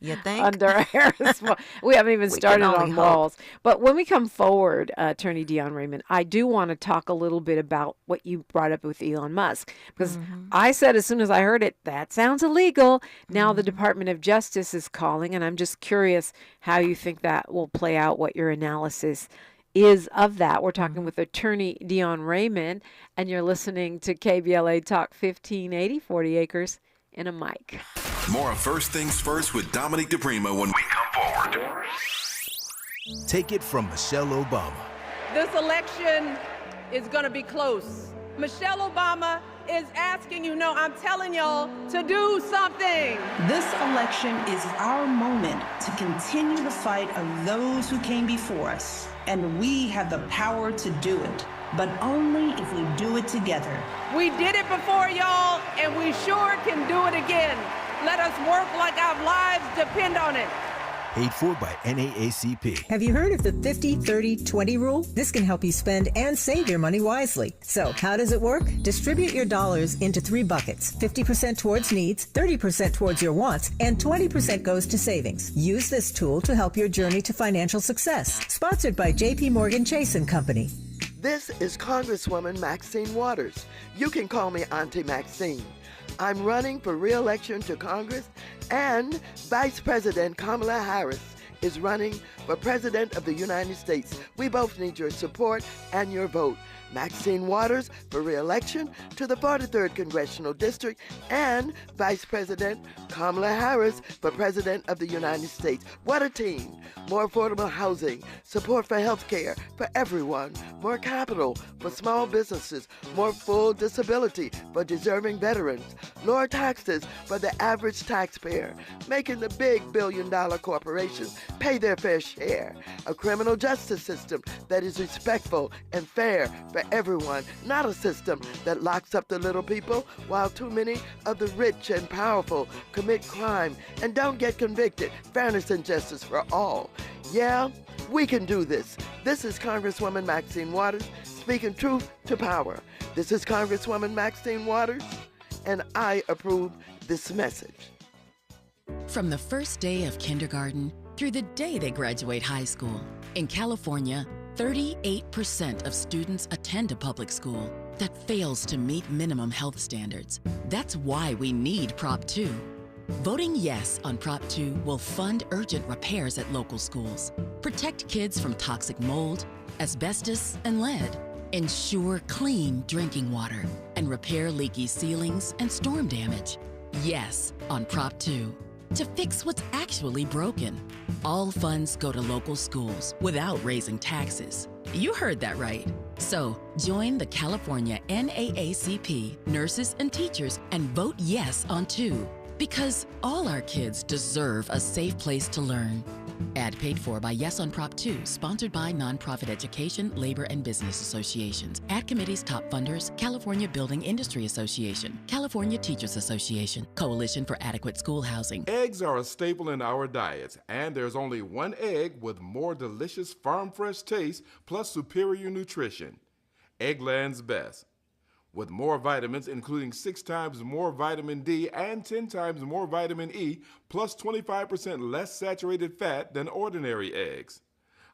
D: You think?
C: Under Harris. We haven't even started on walls. But when we come forward, Attorney Dion Raymond, I do want to talk a little bit about what you brought up with Elon Musk. Because I said as soon as I heard it, that sounds illegal. Now the Department of Justice is calling, and I'm just curious how you think that will play out, what your analysis is of that. We're talking with Attorney Dion Raymond, and you're listening to KBLA Talk 1580, 40 acres in a mic.
E: More of First Things First with Dominique DiPrima when we come forward.
N: Take it from Michelle Obama.
S: This election is going to be close. Michelle Obama is asking you, no, I'm telling y'all to do something.
T: This election is our moment to continue the fight of those who came before us. And we have the power to do it, but only if we do it together.
S: We did it before, y'all, and we sure can do it again. Let us work like our lives depend on it.
N: Paid for by NAACP.
U: Have you heard of the 50-30-20 rule? This can help you spend and save your money wisely. So how does it work? Distribute your dollars into 3 buckets. 50% towards needs, 30% towards your wants, and 20% goes to savings. Use this tool to help your journey to financial success. Sponsored by JP Morgan Chase & Company.
V: This is Congresswoman Maxine Waters. You can call me Auntie Maxine. I'm running for re-election to Congress, and Vice President Kamala Harris is running for President of the United States. We both need your support and your vote. Maxine Waters for re-election to the 43rd Congressional District, and Vice President Kamala Harris for President of the United States. What a team! More affordable housing, support for health care for everyone, more capital for small businesses, more full disability for deserving veterans, lower taxes for the average taxpayer, making the big billion-dollar corporations pay their fair share, a criminal justice system that is respectful and fair for everyone, not a system that locks up the little people while too many of the rich and powerful commit crime and don't get convicted. Fairness and justice for all. Yeah, we can do this. This is Congresswoman Maxine Waters speaking truth to power. This is Congresswoman Maxine Waters, and I approve this message.
F: From the first day of kindergarten through the day they graduate high school, in California, 38% of students attend a public school that fails to meet minimum health standards. That's why we need Prop 2. Voting yes on Prop 2 will fund urgent repairs at local schools, protect kids from toxic mold, asbestos, and lead, ensure clean drinking water, and repair leaky ceilings and storm damage. Yes on Prop 2. To fix what's actually broken. All funds go to local schools without raising taxes. You heard that right. So join the California NAACP, nurses and teachers, and vote yes on 2. Because all our kids deserve a safe place to learn. Ad paid for by Yes on Prop 2, sponsored by Nonprofit Education, Labor and Business Associations. Ad committee's top funders: California Building Industry Association, California Teachers Association, Coalition for Adequate School Housing.
W: Eggs are a staple in our diets, and there's only one egg with more delicious farm fresh taste plus superior nutrition. Eggland's Best. With more vitamins, including 6 times more vitamin D and 10 times more vitamin E, plus 25% less saturated fat than ordinary eggs.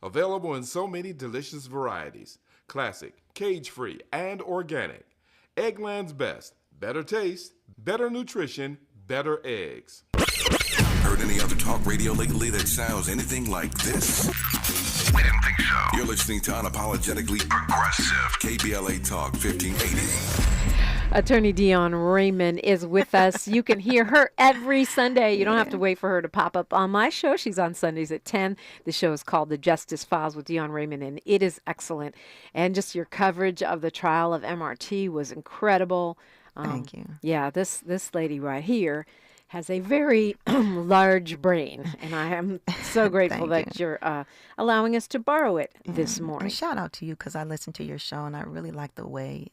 W: Available in so many delicious varieties: classic, cage-free, and organic. Eggland's Best. Better taste, better nutrition, better eggs.
E: Heard any other talk radio lately that sounds anything like this? We didn't think so. You're listening to Unapologetically Progressive, KBLA Talk 1580.
C: Attorney Dion Raymond is with us. You can hear her every Sunday. You don't have to wait for her to pop up on my show. She's on Sundays at 10. The show is called The Justice Files with Dion Raymond, and it is excellent. And just your coverage of the trial of MRT was incredible.
D: Thank you.
C: Yeah, this lady right here has a very large brain, and I am so grateful that you're allowing us to borrow it this morning.
D: And shout out to you, because I listen to your show, and I really like the way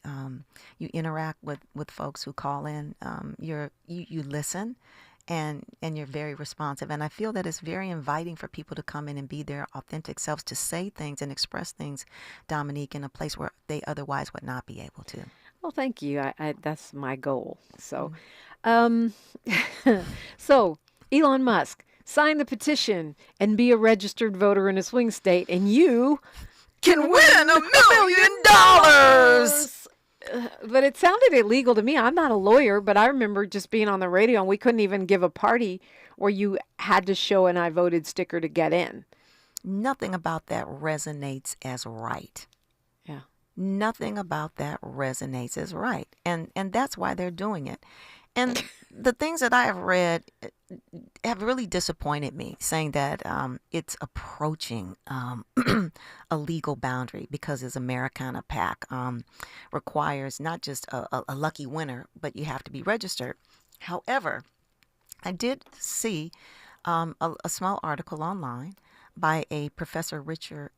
D: you interact with folks who call in. You listen, and you're very responsive, and I feel that it's very inviting for people to come in and be their authentic selves, to say things and express things, Dominique, in a place where they otherwise would not be able to.
C: Well, thank you. That's my goal. So, so Elon Musk, sign the petition and be a registered voter in a swing state, and you
U: can win $1 million.
C: But it sounded illegal to me. I'm not a lawyer, but I remember just being on the radio, and we couldn't even give a party where you had to show an I voted sticker to get in.
D: Nothing about that resonates as right. Nothing about that resonates as right. And that's why they're doing it. And the things that I have read have really disappointed me, saying that it's approaching a legal boundary because his Americana PAC requires not just a lucky winner, but you have to be registered. However, I did see a small article online by a Professor Richard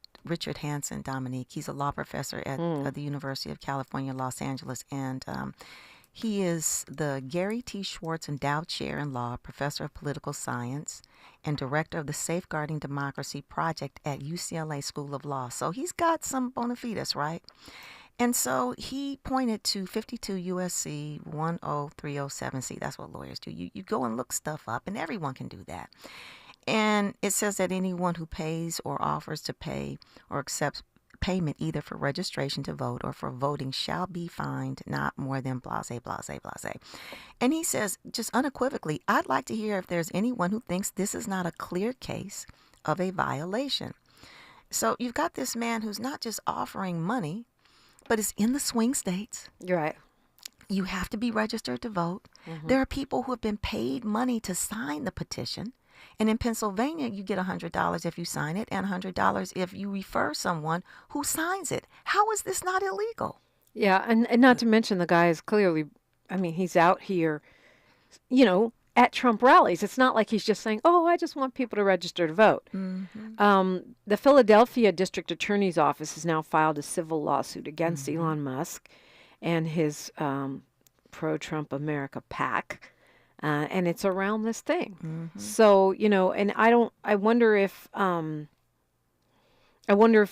D: Hansen, Dominique. He's a law professor at the University of California, Los Angeles, and he is the Gary T. Schwartz Endowed Chair in Law, Professor of Political Science, and Director of the Safeguarding Democracy Project at UCLA School of Law. So he's got some bona fides, right? And so he pointed to 52 USC 10307C. That's what lawyers do. You go and look stuff up, and everyone can do that. And it says that anyone who pays or offers to pay or accepts payment either for registration to vote or for voting shall be fined not more than blase, blase, blase. And he says, just unequivocally, I'd like to hear if there's anyone who thinks this is not a clear case of a violation. So you've got this man who's not just offering money, but is in the swing states.
C: You're right.
D: You have to be registered to vote. Mm-hmm. There are people who have been paid money to sign the petition. And in Pennsylvania, you get $100 if you sign it and $100 if you refer someone who signs it. How is this not illegal?
C: Yeah, and not to mention the guy is clearly, I mean, he's out here, at Trump rallies. It's not like he's just saying, oh, I just want people to register to vote. Mm-hmm. The Philadelphia District Attorney's Office has now filed a civil lawsuit against Elon Musk and his pro-Trump America PAC. And it's around this thing. Mm-hmm. So, and I wonder if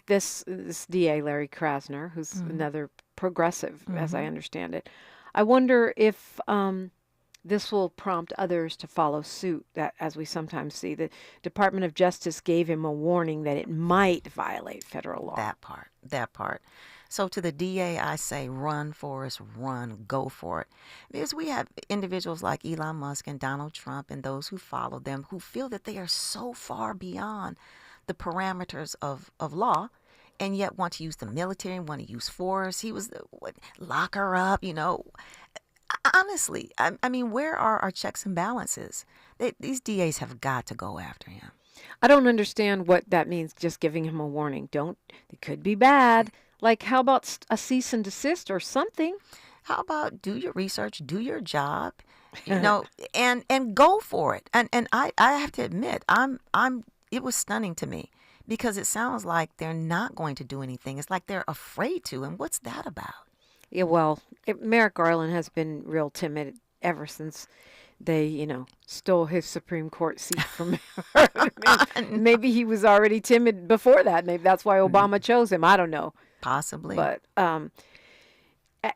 C: this DA, Larry Krasner, who's another progressive, as I understand it, I wonder if this will prompt others to follow suit. That, as we sometimes see, the Department of Justice gave him a warning that it might violate federal law.
D: That part. So to the DA, I say, run, Forrest, run, go for it. Because we have individuals like Elon Musk and Donald Trump and those who follow them who feel that they are so far beyond the parameters of law and yet want to use the military and want to use force. He was lock her up, Honestly, I mean, where are our checks and balances? These DAs have got to go after him.
C: I don't understand what that means, just giving him a warning. It could be bad. Like, how about a cease and desist or something?
D: How about do your research, do your job, and go for it. And I have to admit, it was stunning to me because it sounds like they're not going to do anything. It's like they're afraid to. And what's that about?
C: Yeah, well, Merrick Garland has been real timid ever since they, stole his Supreme Court seat from her. Maybe he was already timid before that. Maybe that's why Obama chose him. I don't know.
D: Possibly.
C: But,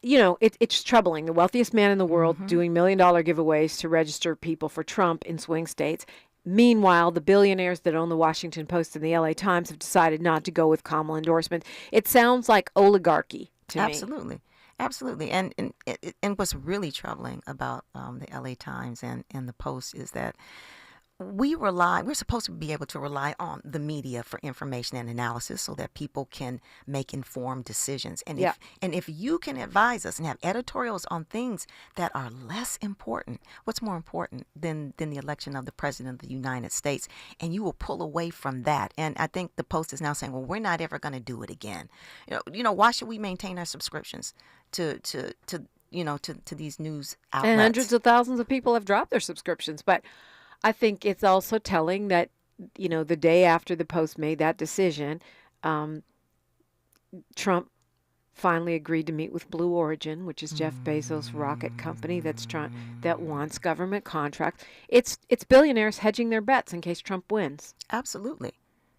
C: it's troubling. The wealthiest man in the world doing $1 million giveaways to register people for Trump in swing states. Meanwhile, the billionaires that own the Washington Post and the LA Times have decided not to go with Kamala endorsement. It sounds like oligarchy to me.
D: Absolutely. And what's really troubling about the LA Times and the Post is that we're supposed to be able to rely on the media for information and analysis so that people can make informed decisions. And if you can advise us and have editorials on things that are less important, what's more important than the election of the President of the United States, and you will pull away from that. And I think the Post is now saying, well, we're not ever going to do it again. Why should we maintain our subscriptions to these news outlets?
C: And hundreds of thousands of people have dropped their subscriptions. But I think it's also telling that, the day after the Post made that decision, Trump finally agreed to meet with Blue Origin, which is Jeff Bezos' rocket company that wants government contracts. It's billionaires hedging their bets in case Trump wins.
D: Absolutely.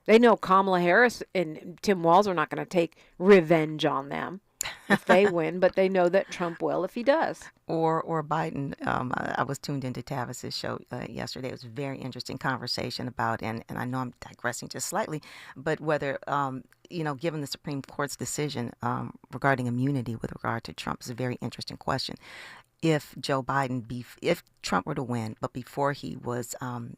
C: They know Kamala Harris and Tim Walz are not going to take revenge on them if they win, but they know that Trump will if he does.
D: Or Biden. I was tuned into Tavis's show yesterday. It was a very interesting conversation about, and I know I'm digressing just slightly, but whether, given the Supreme Court's decision regarding immunity with regard to Trump is a very interesting question. if if Trump were to win, but before he was,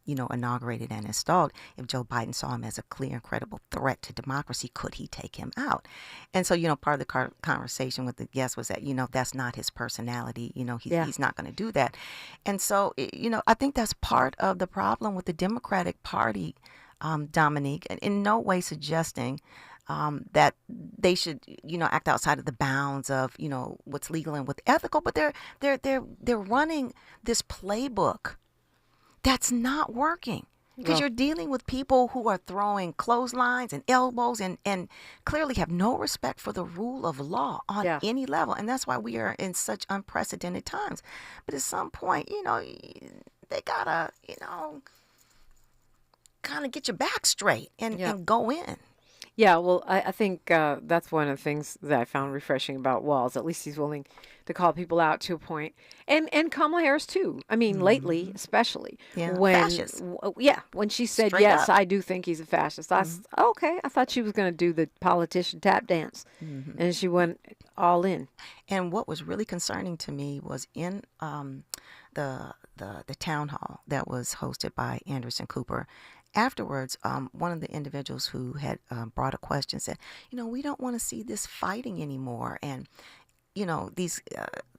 D: inaugurated and installed, if Joe Biden saw him as a clear and credible threat to democracy, could he take him out? And so, part of the conversation with the guest was that, that's not his personality. He's not going to do that. And so, I think that's part of the problem with the Democratic Party, Dominique, and in no way suggesting that they should, act outside of the bounds of, what's legal and what's ethical. But they're running this playbook that's not working, because you're dealing with people who are throwing clotheslines and elbows and clearly have no respect for the rule of law on any level. And that's why we are in such unprecedented times. But at some point, they gotta, kind of get your back straight and go in.
C: Yeah, well, I think that's one of the things that I found refreshing about Walz. At least he's willing to call people out to a point. And Kamala Harris, too. I mean, lately, especially.
D: Yeah,
C: when,
D: fascist.
C: When she said,
D: Straight
C: yes,
D: up.
C: I do think he's a fascist. I thought she was going to do the politician tap dance. And she went all in.
D: And what was really concerning to me was in the town hall that was hosted by Anderson Cooper. Afterwards, one of the individuals who had brought a question said, we don't want to see this fighting anymore. And, these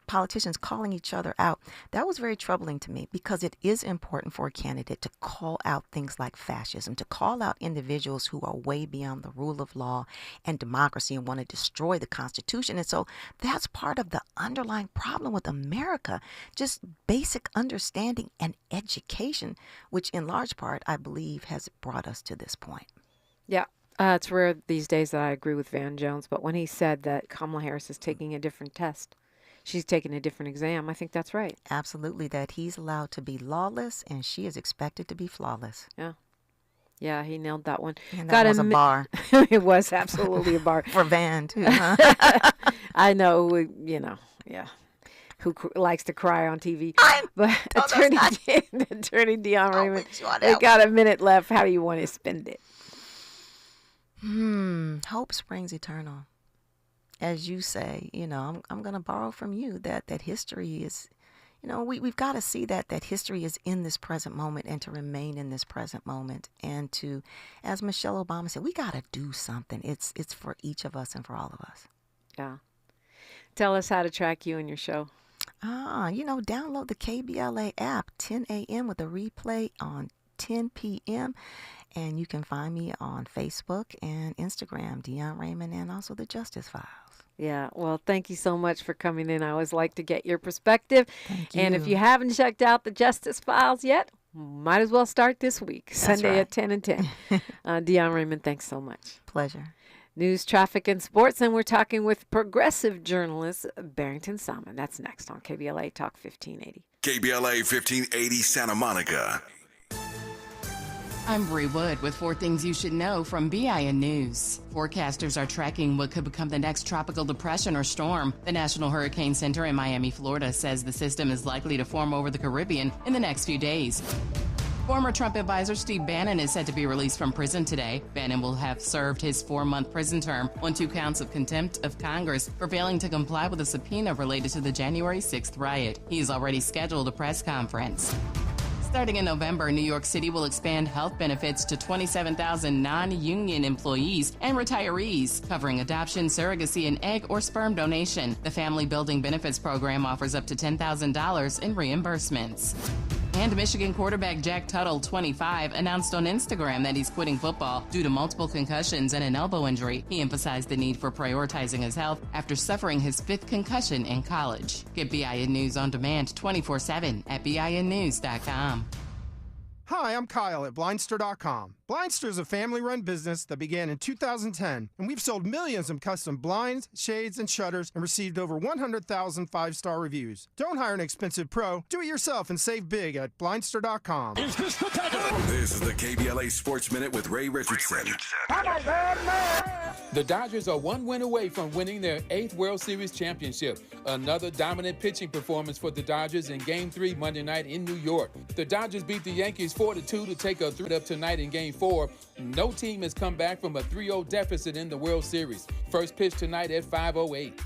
D: politicians calling each other out. That was very troubling to me, because it is important for a candidate to call out things like fascism, to call out individuals who are way beyond the rule of law and democracy and want to destroy the Constitution. And so that's part of the underlying problem with America, just basic understanding and education, which in large part, I believe, has brought us to this point.
C: Yeah. It's rare these days that I agree with Van Jones, but when he said that Kamala Harris is taking a different test, she's taking a different exam, I think that's right.
D: Absolutely, that he's allowed to be lawless and she is expected to be flawless.
C: Yeah. Yeah, he nailed that one.
D: And that was a bar.
C: It was absolutely a bar.
D: For Van, too, huh?
C: I know, who likes to cry on TV. But Attorney Dion Raymond, we got a minute left. How do you want to spend it?
D: Hope springs eternal. As you say, I'm going to borrow from you that history is, we've got to see that history is in this present moment, and to remain in this present moment, and to, as Michelle Obama said, we got to do something. It's for each of us and for all of us.
C: Yeah. Tell us how to track you and your show.
D: Download the KBLA app, 10 a.m. with a replay on 10 p.m. And you can find me on Facebook and Instagram, Dion Raymond, and also the Justice Files.
C: Yeah, well, thank you so much for coming in. I always like to get your perspective.
D: Thank you.
C: And if you haven't checked out the Justice Files yet, might as well start this week, Sunday at 10 and 10. Dion Raymond, thanks so much.
D: Pleasure.
C: News, traffic, and sports, and we're talking with progressive journalist Barrington Salmon. That's next on KBLA Talk 1580.
E: KBLA 1580 Santa Monica.
F: I'm Bree Wood with 4 things you should know from BIN News. Forecasters are tracking what could become the next tropical depression or storm. The National Hurricane Center in Miami, Florida says the system is likely to form over the Caribbean in the next few days. Former Trump advisor Steve Bannon is set to be released from prison today. Bannon will have served his 4-month prison term on 2 counts of contempt of Congress for failing to comply with a subpoena related to the January 6th riot. He's already scheduled a press conference. Starting in November, New York City will expand health benefits to 27,000 non-union employees and retirees, covering adoption, surrogacy, and egg or sperm donation. The Family Building Benefits Program offers up to $10,000 in reimbursements. And Michigan quarterback Jack Tuttle, 25, announced on Instagram that he's quitting football due to multiple concussions and an elbow injury. He emphasized the need for prioritizing his health after suffering his 5th concussion in college. Get BIN News on demand 24/7 at BINnews.com.
K: Hi, I'm Kyle at Blindster.com. Blindster is a family-run business that began in 2010, and we've sold millions of custom blinds, shades, and shutters and received over 100,000 five-star reviews. Don't hire an expensive pro. Do it yourself and save big at Blindster.com.
E: This is the KBLA Sports Minute with Ray Richardson.
A: The Dodgers are 1 win away from winning their 8th World Series championship. Another dominant pitching performance for the Dodgers in Game 3 Monday night in New York. The Dodgers beat the Yankees 4-2 to take a 3-up tonight in Game 4. No team has come back from a 3-0 deficit in the World Series. First pitch tonight at 5:08.